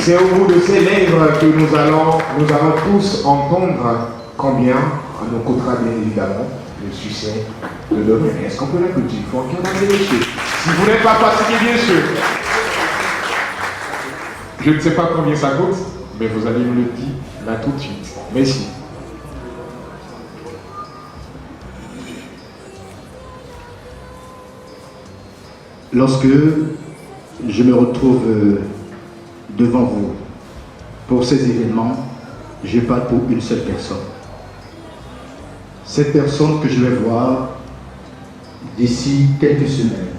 C'est au bout de ces lèvres que nous allons tous entendre combien nous coûtera bien évidemment le succès de demain. Est-ce qu'on peut l'applaudir? Il faut qu'on ait les cieux. Si vous n'êtes pas fatigué, bien sûr. Je ne sais pas combien ça coûte, mais vous allez me le dire là tout de suite. Merci. Lorsque je me retrouve devant vous pour ces événements, je parle pour une seule personne. Cette personne que je vais voir d'ici quelques semaines,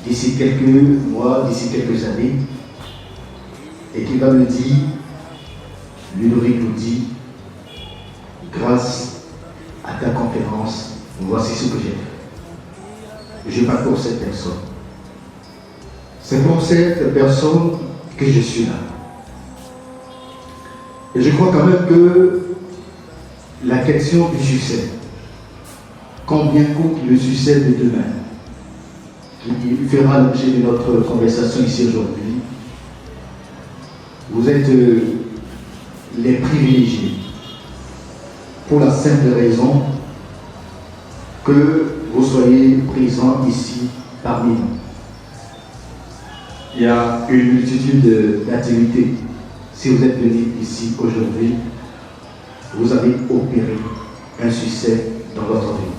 d'ici quelques mois, d'ici quelques années, et qui va me dire, Ludovic nous dit, grâce à ta conférence, voici ce que j'ai fait. Je parle pour cette personne. C'est pour cette personne que je suis là. Et je crois quand même que la question du succès, combien coûte le succès de demain, qui fera l'objet de notre conversation ici aujourd'hui, vous êtes les privilégiés pour la simple raison que vous soyez présents ici parmi nous. Il y a une multitude d'activités. Si vous êtes venus ici aujourd'hui, vous avez opéré un succès dans votre vie.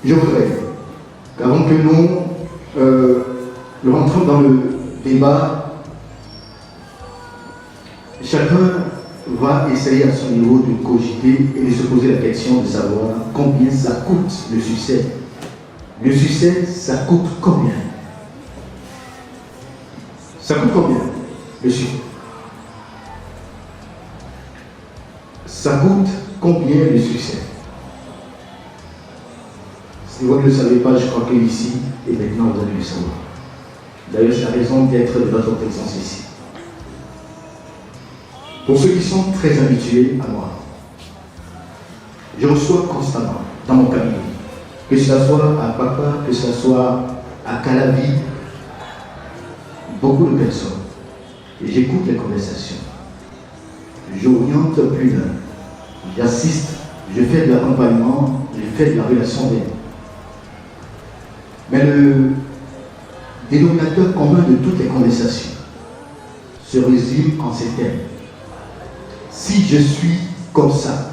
Je voudrais qu'avant que nous rentrons dans le débat, chacun va essayer à son niveau de cogiter et de se poser la question de savoir combien ça coûte le succès. Le succès, ça coûte combien? Ça coûte combien, le succès? Ça coûte combien le succès? Si vous ne le savez pas, je crois que ici, et maintenant vous allez le savoir. D'ailleurs, c'est la raison d'être de votre présence ici. Pour ceux qui sont très habitués à moi, je reçois constamment dans mon cabinet, que ce soit à Papa, que ce soit à Calavi, beaucoup de personnes. Et j'écoute les conversations. J'oriente plus d'un. J'assiste, je fais de l'accompagnement, je fais de la relation d'aide. Mais le dénominateur commun de toutes les conversations se résume en ces termes. Si je suis comme ça,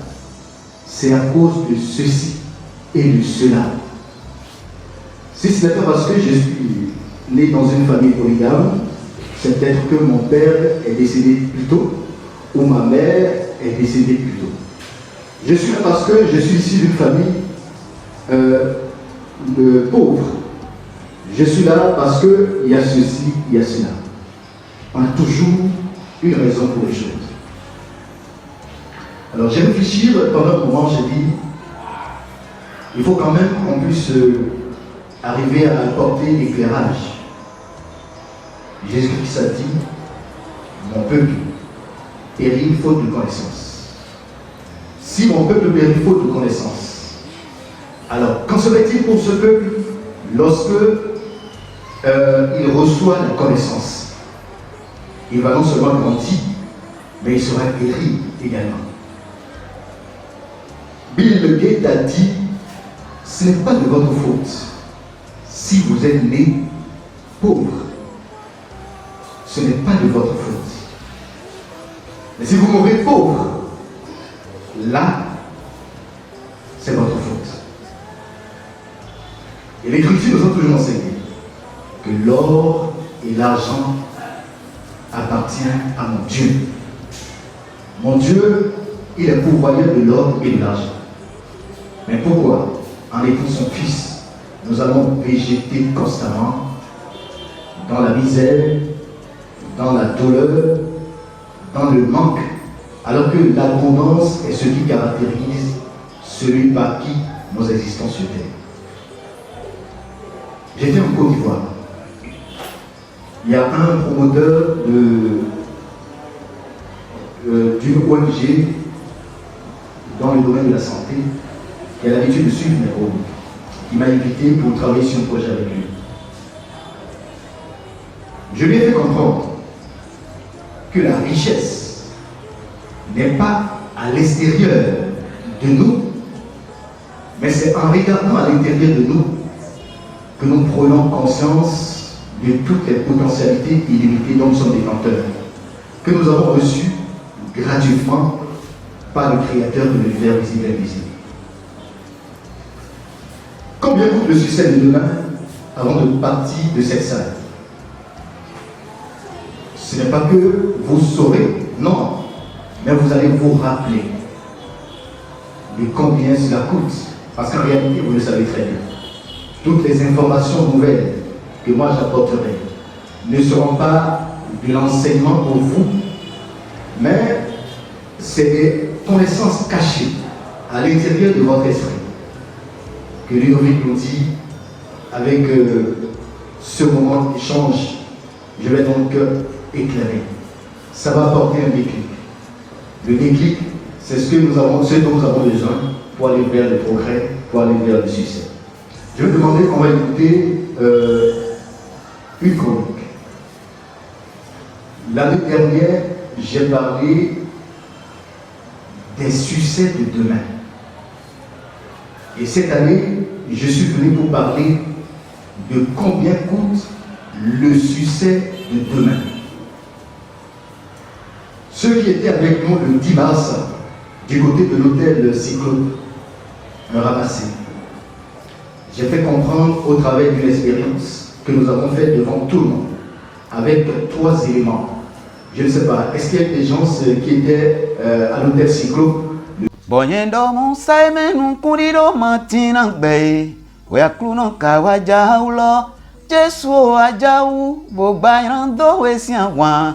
c'est à cause de ceci et de cela. Si ce n'est pas parce que je suis né dans une famille polygame, c'est peut-être que mon père est décédé plus tôt ou ma mère est décédée plus tôt. Je suis là parce que je suis issu d'une famille de pauvres. Je suis là parce qu'il y a ceci, il y a cela. On a toujours une raison pour les choses. Alors j'ai réfléchi pendant un moment, j'ai dit, il faut quand même qu'on puisse arriver à apporter l'éclairage. Jésus-Christ a dit, mon peuple périt faute de connaissance. Si mon peuple périt faute de connaissance, alors qu'en serait-il pour ce peuple lorsque il reçoit la connaissance? Il va non seulement grandir, mais il sera péri également. Bill Gates a dit, ce n'est pas de votre faute si vous êtes né pauvre. Ce n'est pas de votre faute. Mais si vous mourrez pauvre, là, c'est votre faute. Et l'Écriture nous a toujours enseigné que l'or et l'argent appartiennent à mon Dieu. Mon Dieu, il est pourvoyeur de l'or et de l'argent. Mais pourquoi, en étant son fils, nous allons végéter constamment dans la misère, dans la douleur, dans le manque, alors que l'abondance est ce qui caractérise celui par qui nous existons sur terre? J'étais en Côte d'Ivoire. Il y a un promoteur d'une ONG dans le domaine de la santé qui a l'habitude de suivre mes rôles, qui m'a invité pour travailler sur un projet avec lui. Je lui ai fait comprendre que la richesse n'est pas à l'extérieur de nous, mais c'est en regardant à l'intérieur de nous que nous prenons conscience de toutes les potentialités illimitées dont nous sommes détenteurs, que nous avons reçues gratuitement par le Créateur de l'univers visible et invisible. Combien coûte le succès de demain avant de partir de cette salle? Ce n'est pas que vous saurez, non, mais vous allez vous rappeler de combien cela coûte. Parce qu'en réalité, vous le savez très bien. Toutes les informations nouvelles que moi j'apporterai ne seront pas de l'enseignement pour vous, mais c'est des connaissances cachées à l'intérieur de votre esprit que Ludovic nous dit avec ce moment d'échange. Je vais donc éclairer. Ça va apporter un déclic. Le déclic, c'est ce dont nous avons besoin pour aller vers le progrès, pour aller vers le succès. Je vais demander qu'on va écouter une chronique. L'année dernière, j'ai parlé des succès de demain. Et cette année, je suis venu pour parler de combien coûte le succès de demain. Ceux qui étaient avec nous le 10 mars, du côté de l'hôtel Cyclope, un ramassé. J'ai fait comprendre au travers d'une expérience que nous avons faite devant tout le monde, avec 3 éléments. Je ne sais pas, est-ce qu'il y a des gens qui étaient à l'hôtel Cyclope? Bonyendo Musa menu kurido matina gbe we akluno kawaja ulo Jesu ajau bogbayrando esianwa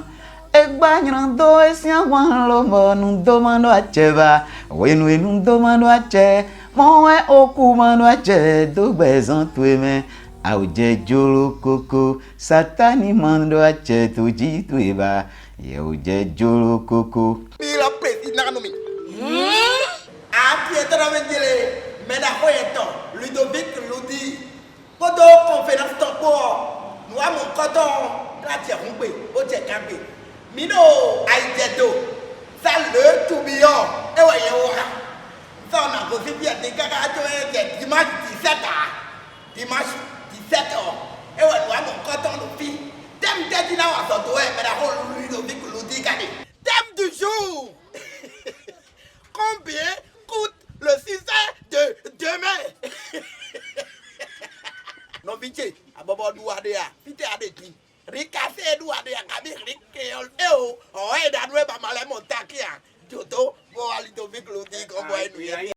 egbayrando esianwa lo monu domando acheba wenu enu domando ache mowe okumando ache dogbezan tueme auje jolo koko satani mando ache tuji tueba ye uje jolo koko bila president nomi Pietro Mendele, Menahoyeto, Ludovic Ludi, Podo conférence tempo, nous avons coton, gratia rompé, oje cambe. Mino aidedo, ça le tourbillon, et voyez ora. Ça on a posé bien des gars dimanche 17h. Dimanche 17h. Et ouais, nous avons coton le filles. Thème de dina wa so doé, Menaho Ludovic Ludi gade. Thème du jour. Combien coûte le succès de demain? Non, vite, à Bobo Douadea, vite à des filles. Ricassé Douadea, Gabi, Rikéol, oh, est d'adoué, Bamalé Montakia, Joto, pour aller au Viclodi, comme vous